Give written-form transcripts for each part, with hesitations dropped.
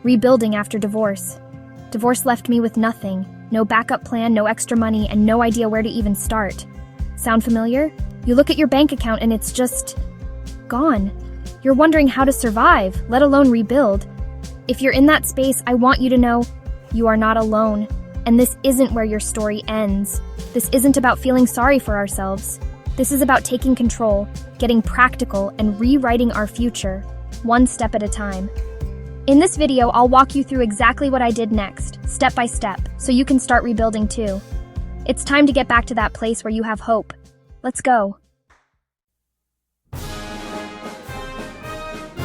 Rebuilding after divorce. Divorce left me with nothing. No backup plan, no extra money, and no idea where to even start. Sound familiar? You look at your bank account and it's just gone. You're wondering how to survive, let alone rebuild. If you're in that space, I want you to know you are not alone. And this isn't where your story ends. This isn't about feeling sorry for ourselves. This is about taking control, getting practical, and rewriting our future, one step at a time. In this video, I'll walk you through exactly what I did next, step by step, so you can start rebuilding too. It's time to get back to that place where you have hope. Let's go.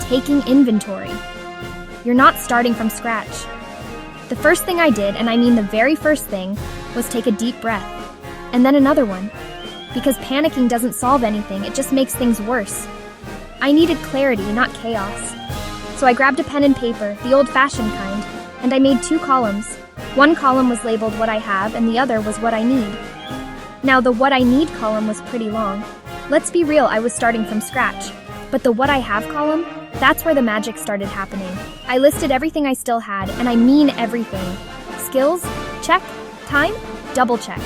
Taking inventory. You're not starting from scratch. The first thing I did, and I mean the very first thing, was take a deep breath, and then another one. Because panicking doesn't solve anything, it just makes things worse. I needed clarity, not chaos. So I grabbed a pen and paper, the old-fashioned kind, and I made 2 columns. One column was labeled what I have, and the other was what I need. Now, the what I need column was pretty long. Let's be real, I was starting from scratch. But the what I have column, that's where the magic started happening. I listed everything I still had, and I mean everything. Skills? Check. Time? Double check.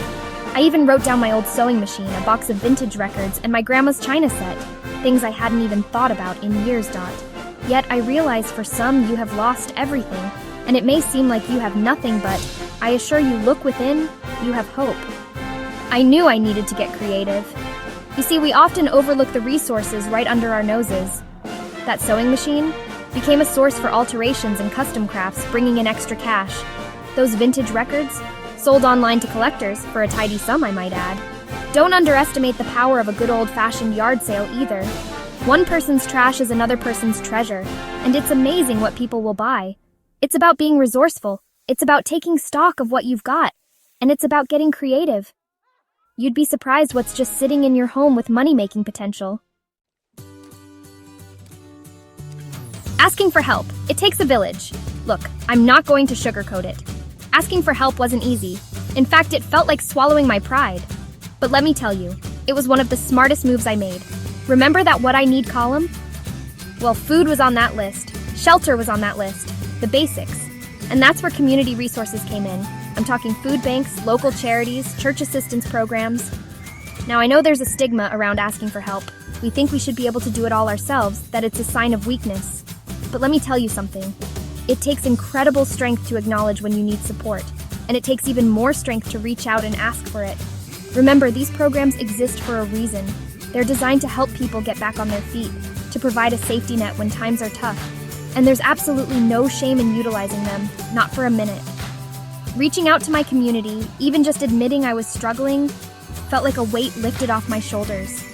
I even wrote down my old sewing machine, a box of vintage records, and my grandma's china set. Things I hadn't even thought about in years. Yet I realize for some you have lost everything, and it may seem like you have nothing, but I assure you, look within, you have hope. I knew I needed to get creative. You see, we often overlook the resources right under our noses. That sewing machine became a source for alterations and custom crafts, bringing in extra cash. Those vintage records, sold online to collectors, for a tidy sum I might add. Don't underestimate the power of a good old-fashioned yard sale either. One person's trash is another person's treasure, and it's amazing what people will buy. It's about being resourceful, it's about taking stock of what you've got, and it's about getting creative. You'd be surprised what's just sitting in your home with money-making potential. Asking for help. It takes a village. Look, I'm not going to sugarcoat it. Asking for help wasn't easy. In fact, it felt like swallowing my pride. But let me tell you, it was one of the smartest moves I made. Remember that what I need column? Well, food was on that list. Shelter was on that list. The basics. And that's where community resources came in. I'm talking food banks, local charities, church assistance programs. Now, I know there's a stigma around asking for help. We think we should be able to do it all ourselves, that it's a sign of weakness. But let me tell you something. It takes incredible strength to acknowledge when you need support, and it takes even more strength to reach out and ask for it. Remember, these programs exist for a reason. They're designed to help people get back on their feet, to provide a safety net when times are tough. And there's absolutely no shame in utilizing them, not for a minute. Reaching out to my community, even just admitting I was struggling, felt like a weight lifted off my shoulders.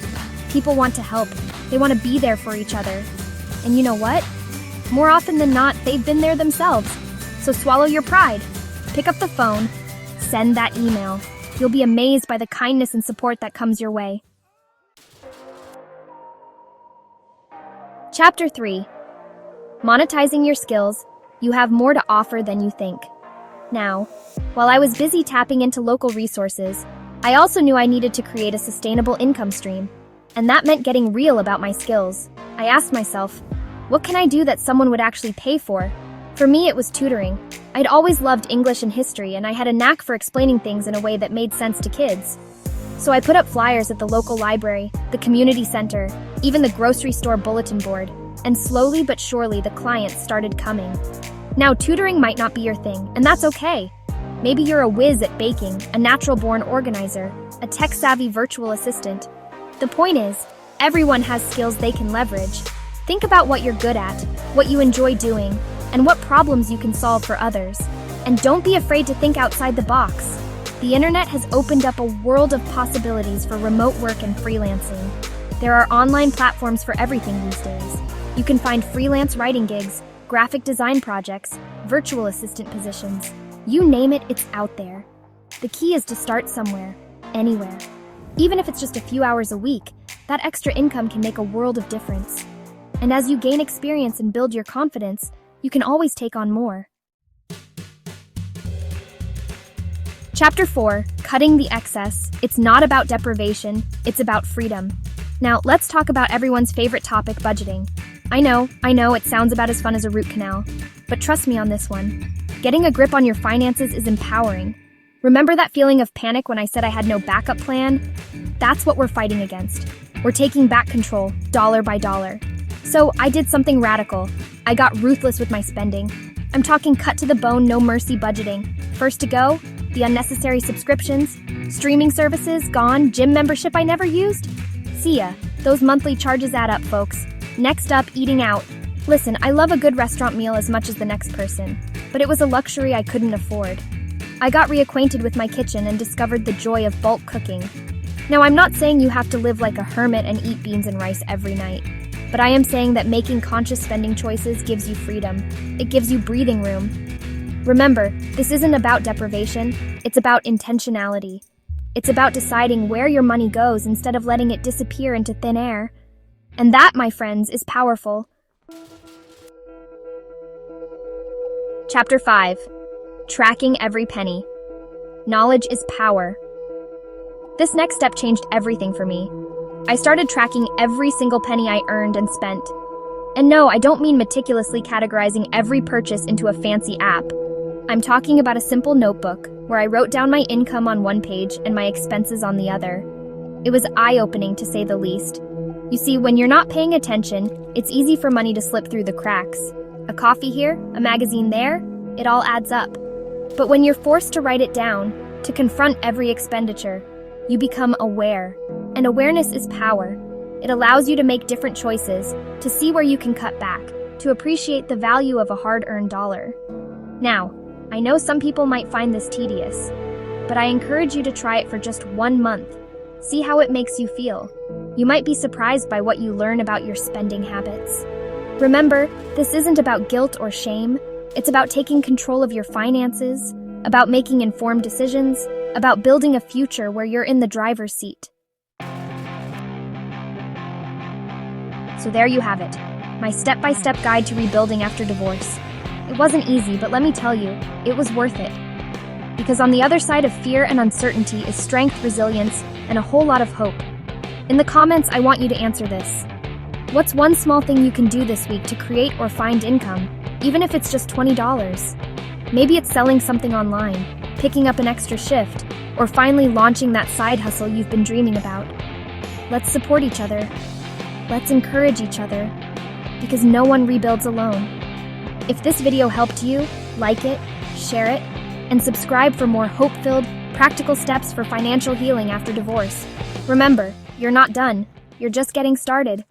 People want to help. They want to be there for each other. And you know what? More often than not, they've been there themselves. So swallow your pride. Pick up the phone. Send that email. You'll be amazed by the kindness and support that comes your way. Chapter 3. Monetizing your skills. You have more to offer than you think. Now, while I was busy tapping into local resources, I also knew I needed to create a sustainable income stream. And that meant getting real about my skills. I asked myself, what can I do that someone would actually pay for? For me, it was tutoring. I'd always loved English and history, and I had a knack for explaining things in a way that made sense to kids. So I put up flyers at the local library, the community center, even the grocery store bulletin board, and slowly but surely the clients started coming. Now, tutoring might not be your thing, and that's okay. Maybe you're a whiz at baking, a natural-born organizer, a tech-savvy virtual assistant. The point is, everyone has skills they can leverage. Think about what you're good at, what you enjoy doing, and what problems you can solve for others. And don't be afraid to think outside the box. The internet has opened up a world of possibilities for remote work and freelancing. There are online platforms for everything these days. You can find freelance writing gigs, graphic design projects, virtual assistant positions. You name it, it's out there. The key is to start somewhere, anywhere. Even if it's just a few hours a week, that extra income can make a world of difference. And as you gain experience and build your confidence, you can always take on more. Chapter 4, Cutting the Excess. It's not about deprivation, it's about freedom. Now, let's talk about everyone's favorite topic, budgeting. I know, it sounds about as fun as a root canal. But trust me on this one. Getting a grip on your finances is empowering. Remember that feeling of panic when I said I had no backup plan? That's what we're fighting against. We're taking back control, dollar by dollar. So I did something radical. I got ruthless with my spending. I'm talking cut to the bone, no mercy budgeting. First to go, the unnecessary subscriptions, streaming services, gone, gym membership I never used. See ya. Those monthly charges add up, folks. Next up, eating out. Listen, I love a good restaurant meal as much as the next person, but it was a luxury I couldn't afford. I got reacquainted with my kitchen and discovered the joy of bulk cooking. Now, I'm not saying you have to live like a hermit and eat beans and rice every night, but I am saying that making conscious spending choices gives you freedom. It gives you breathing room. Remember, this isn't about deprivation, it's about intentionality. It's about deciding where your money goes instead of letting it disappear into thin air. And that, my friends, is powerful. Chapter 5. Tracking every penny. Knowledge is power. This next step changed everything for me. I started tracking every single penny I earned and spent. And no, I don't mean meticulously categorizing every purchase into a fancy app. I'm talking about a simple notebook where I wrote down my income on one page and my expenses on the other. It was eye-opening, to say the least. You see, when you're not paying attention, it's easy for money to slip through the cracks. A coffee here, a magazine there, it all adds up. But when you're forced to write it down, to confront every expenditure, you become aware. And awareness is power. It allows you to make different choices, to see where you can cut back, to appreciate the value of a hard-earned dollar. Now, I know some people might find this tedious, but I encourage you to try it for just 1 month. See how it makes you feel. You might be surprised by what you learn about your spending habits. Remember, this isn't about guilt or shame. It's about taking control of your finances, about making informed decisions, about building a future where you're in the driver's seat. So there you have it, my step-by-step guide to rebuilding after divorce. It wasn't easy, but let me tell you, it was worth it. Because on the other side of fear and uncertainty is strength, resilience, and a whole lot of hope. In the comments, I want you to answer this. What's one small thing you can do this week to create or find income, even if it's just $20? Maybe it's selling something online, picking up an extra shift, or finally launching that side hustle you've been dreaming about. Let's support each other. Let's encourage each other, because no one rebuilds alone. If this video helped you, like it, share it, and subscribe for more hope-filled, practical steps for financial healing after divorce. Remember, you're not done. You're just getting started.